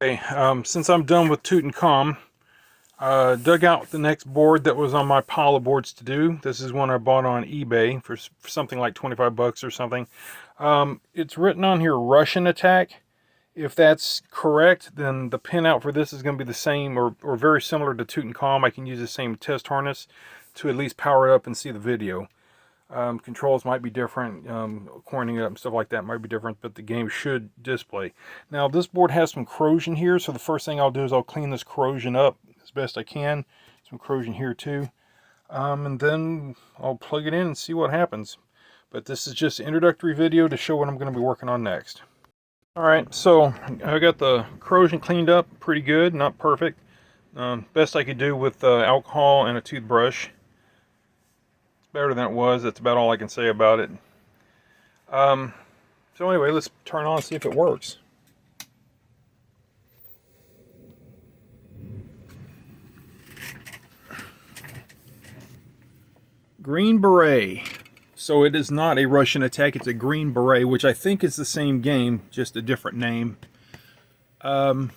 Okay, since I'm done with Tutankhamun, dug out the next board that was on my pile of boards to do. This is one I bought on eBay for something like 25 bucks or something. It's written on here RushNAttach. If that's correct, then the pinout for this is going to be the same or very similar to Tutankhamun. I can use the same test harness to at least power it up and see the video. Controls might be different, cornering it up and stuff like that might be different, but the game should display. Now this board has some corrosion here, so the first thing I'll do is I'll clean this corrosion up as best I can. Some corrosion here too. And then I'll plug it in and see what happens. But this is just an introductory video to show what I'm going to be working on next. Alright, so I got the corrosion cleaned up pretty good, not perfect. Best I could do with alcohol and a toothbrush. Better than it was. That's about all I can say about it. So anyway, let's turn on and see if it works. Green Beret. So it is not a RushNAttach, it's a Green Beret, which I think is the same game, just a different name. I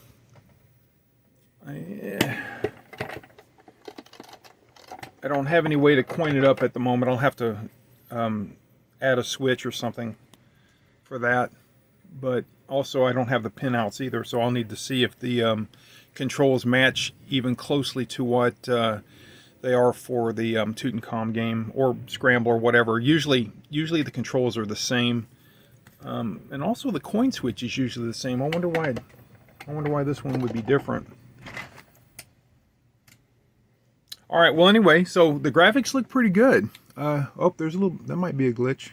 don't have any way to coin it up at the moment. I'll have to add a switch or something for that. But also I don't have the pinouts either, so I'll need to see if the controls match even closely to what they are for the Tutankhamun game or Scramble or whatever. Usually the controls are the same, and also the coin switch is usually the same. I wonder why this one would be different. All right, well anyway, so the graphics look pretty good. Oh, there's a little, that might be a glitch.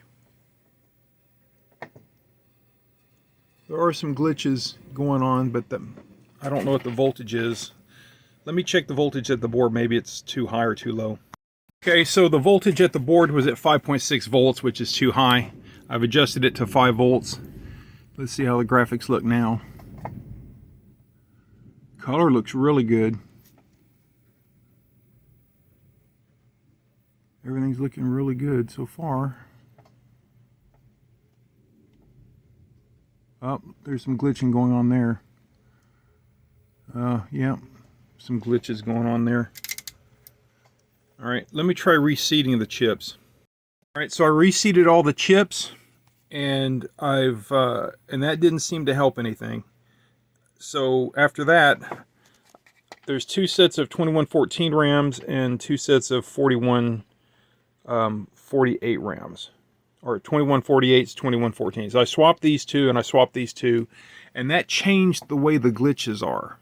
There are some glitches going on, but I don't know what the voltage is. Let me check the voltage at the board. Maybe it's too high or too low. Okay, so the voltage at the board was at 5.6 volts, which is too high. I've adjusted it to 5 volts. Let's see how the graphics look now. Color looks really good. Everything's looking really good so far. Oh, there's some glitching going on there. Yeah, some glitches going on there. Alright, let me try reseating the chips. Alright, so I reseated all the chips, and and that didn't seem to help anything. So after that, there's 2 sets of 2114 RAMs and 2 sets of 4148 RAMs. Or 2148s, 2114s. I swapped these two and I swapped these two, and that changed the way the glitches are.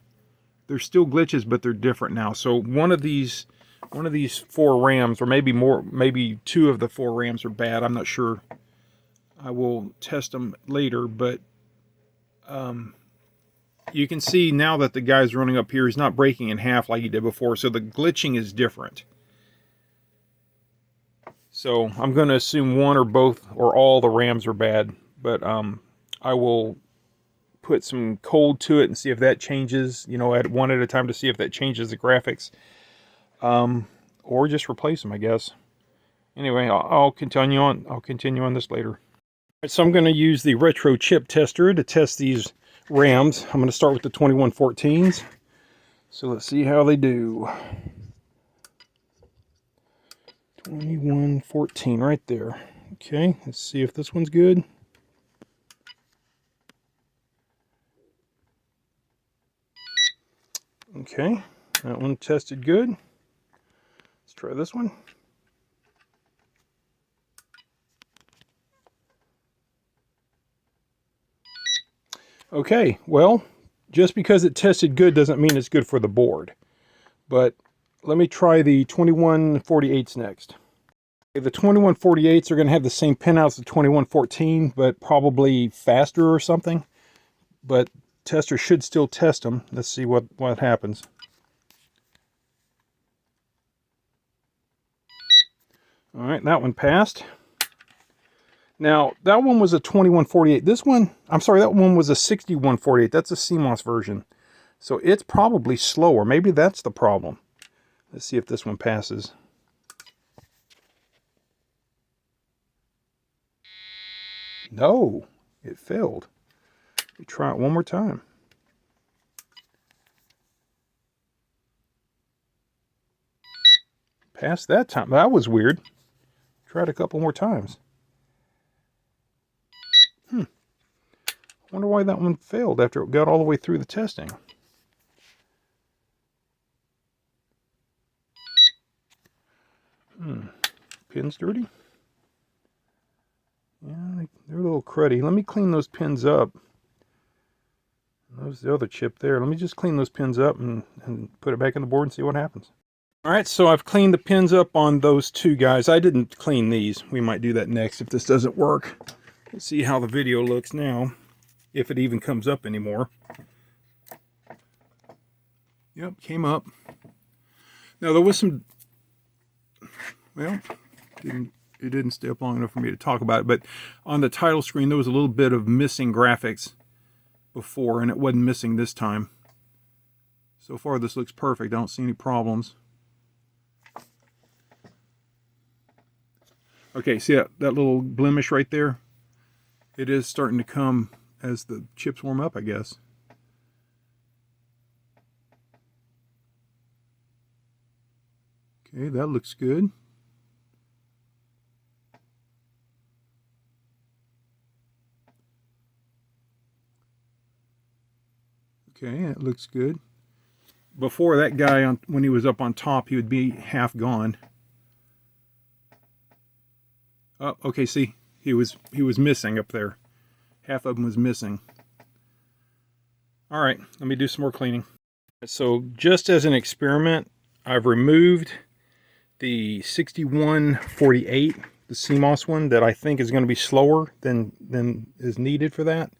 They're still glitches, but they're different now. So one of these 4 RAMs, or maybe more, maybe 2 of the 4 RAMs are bad. I'm not sure. I will test them later, but you can see now that the guy's running up here, he's not breaking in half like he did before, so the glitching is different. So I'm going to assume one or both or all the RAMs are bad, but I will put some code to it and see if that changes, you know, at one at a time to see if that changes the graphics, or just replace them, I guess. Anyway, I'll continue on. I'll continue on this later. All right, so I'm going to use the retro chip tester to test these RAMs. I'm going to start with the 2114s. So let's see how they do. 2114 right there. Okay, let's see if this one's good. Okay, that one tested good. Let's try this one. Okay, well, just because it tested good doesn't mean it's good for the board. But let me try the 2148s next. Okay, the 2148s are going to have the same pinouts as the 2114, but probably faster or something. But tester should still test them. Let's see what happens. All right, that one passed. Now, that one was a 2148. This one, I'm sorry, that one was a 6148. That's a CMOS version. So it's probably slower. Maybe that's the problem. Let's see if this one passes. No, it failed. Let me try it one more time. Passed that time. That was weird. Tried a couple more times. Wonder why that one failed after it got all the way through the testing. Pin's dirty? Yeah, they're a little cruddy. Let me clean those pins up. There's the other chip there. Let me just clean those pins up and put it back in the board and see what happens. Alright, so I've cleaned the pins up on those two guys. I didn't clean these. We might do that next if this doesn't work. Let's see how the video looks now. If it even comes up anymore. Yep, came up. Now there was some, well, it didn't stay up long enough for me to talk about it, but on the title screen there was a little bit of missing graphics before, and it wasn't missing this time. So far this looks perfect. I don't see any problems. Okay, see that little blemish right there? It is starting to come as the chips warm up, I guess. Okay, that looks good. Okay, that looks good. Before, that guy, when he was up on top, he would be half gone. Oh, okay, see, he was missing up there. Half of them was missing. All right, let me do some more cleaning. So just as an experiment, I've removed the 6148, the CMOS one that I think is going to be slower than is needed for that.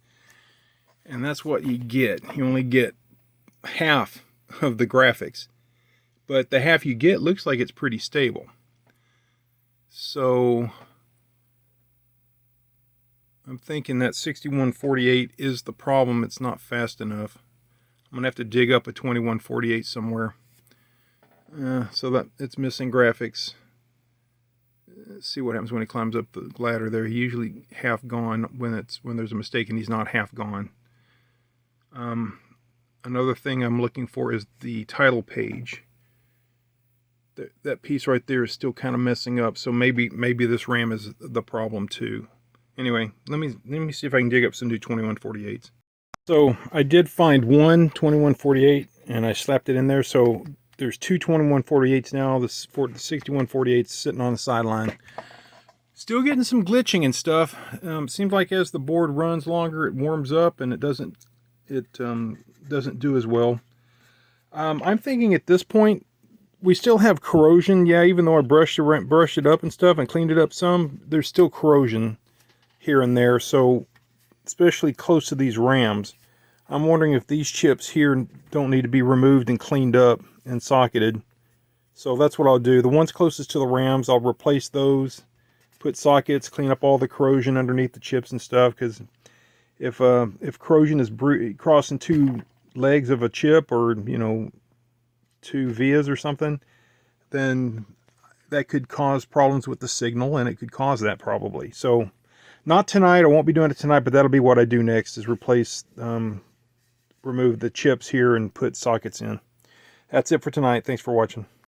And that's what you get. You only get half of the graphics. But the half you get looks like it's pretty stable. So I'm thinking that 6148 is the problem. It's not fast enough. I'm going to have to dig up a 2148 somewhere. So that it's missing graphics. Let's see what happens when he climbs up the ladder there. He's usually half gone when there's a mistake and he's not half gone. Another thing I'm looking for is the title page. That piece right there is still kind of messing up, so maybe this RAM is the problem too. Anyway, let me see if I can dig up some new 2148s. So I did find one 2148 and I slapped it in there. So there's two 2148s now. The 6148's sitting on the sideline. Still getting some glitching and stuff. Seems like as the board runs longer, it warms up and it doesn't do as well. I'm thinking at this point we still have corrosion. Yeah, even though I brushed it up and stuff and cleaned it up some, there's still corrosion here and there. So especially close to these RAMs, I'm wondering if these chips here don't need to be removed and cleaned up and socketed. So that's what I'll do. The ones closest to the RAMs, I'll replace those, put sockets, clean up all the corrosion underneath the chips and stuff, because if corrosion is crossing two legs of a chip, or two vias or something, then that could cause problems with the signal, and it could cause that probably. So not tonight, I won't be doing it tonight, but that'll be what I do next, is replace, remove the chips here and put sockets in. That's it for tonight. Thanks for watching.